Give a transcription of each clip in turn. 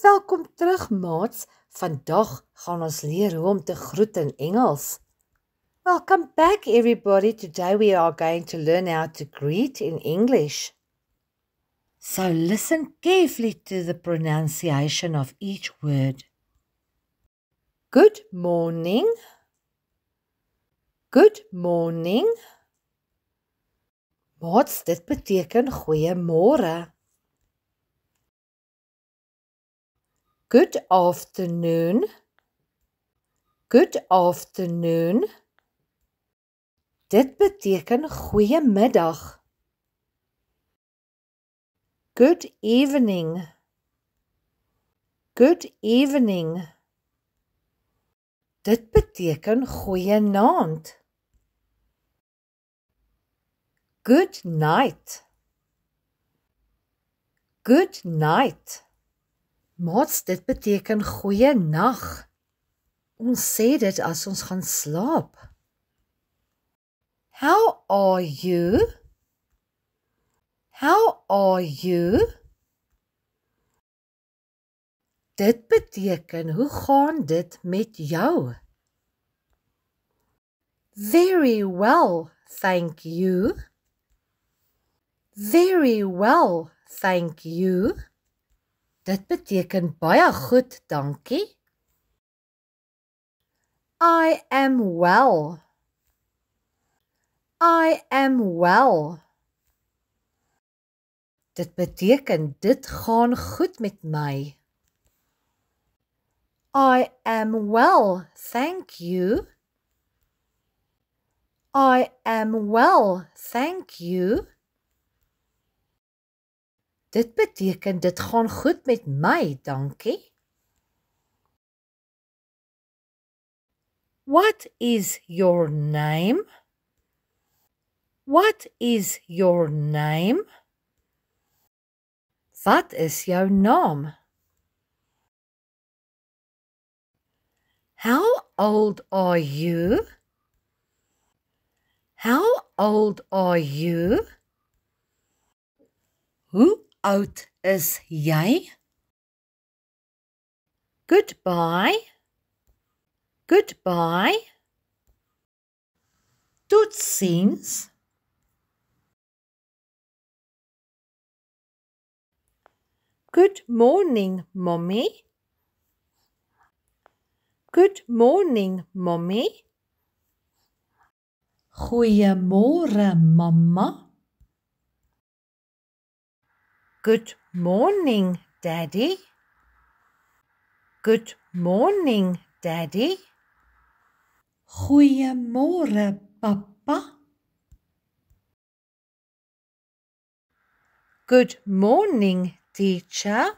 Welkom terug, maats. Vandag gaan ons leer hoe om te groet in Engels. Welcome back, everybody. Today we are going to learn how to greet in English. So listen carefully to the pronunciation of each word. Good morning. Good morning. Maats, dit beteken goeiemôre. Good afternoon. Good afternoon. Dit beteken goeiemiddag. Good evening. Good evening. Dit beteken goeienaand. Good night. Good night. Maats, dit beteken goeienag. Ons sê dit as ons gaan slaap. How are you? How are you? Dit beteken, hoe gaan dit met jou? Very well, thank you. Very well, thank you. Dit beteken baie goed, dankie. I am well. I am well. Dit beteken dit gaan goed met my. I am well, thank you. I am well, thank you. Dit beteken dit gaan goed met my, dankie. What is your name? What is your name? Wat is jou naam? How old are you? How old are you? Hoe oud is jy? Goodbye. Goodbye. Totsiens. Good morning, Mommy. Good morning, Mommy. Goeiemôre, Mamma. Good morning, Daddy. Good morning, Daddy. Goeiemôre, Papa. Good morning, teacher.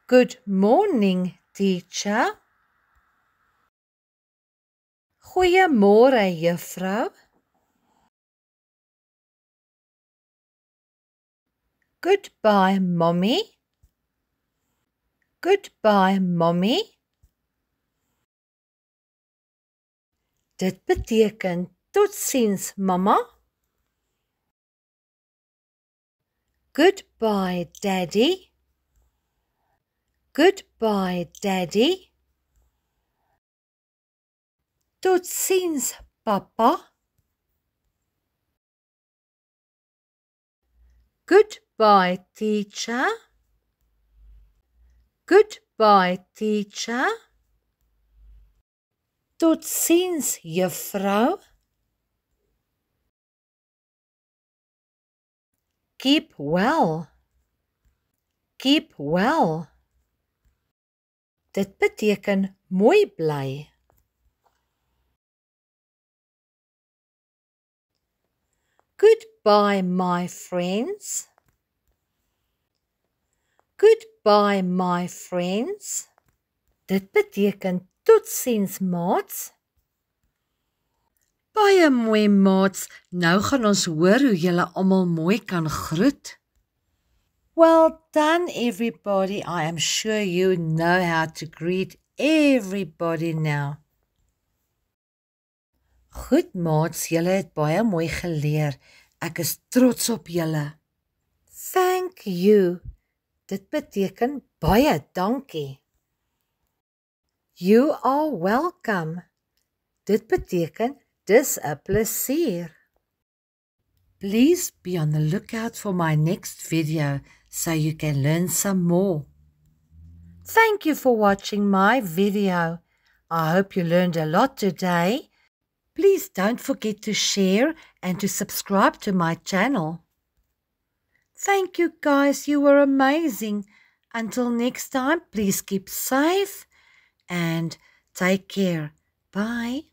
Good morning, teacher. Goeiemôre, juffrou. Goodbye, Mommy. Goodbye, Mommy. Dit beteken totsiens, Mama. Goodbye, Daddy. Goodbye, Daddy. Totsiens, Papa. Goodbye, teacher. Goodbye, teacher. Totsiens, juffrou. Keep well. Keep well. Dit beteken mooi bly. Goodbye, my friends. Goodbye, my friends. Dit beteken totsiens, maats. Baie mooi, maats. Nou gaan ons hoor hoe julle almal mooi kan groet. Well done, everybody. I am sure you know how to greet everybody now. Goed, maats, julle het baie mooi geleer. Ek is trots op julle. Thank you. Dit beteken baie dankie. You are welcome. Dit beteken dis 'n plesier. Please be on the lookout for my next video so you can learn some more. Thank you for watching my video. I hope you learned a lot today. Please don't forget to share and to subscribe to my channel. Thank you guys, you were amazing. Until next time, please keep safe and take care. Bye.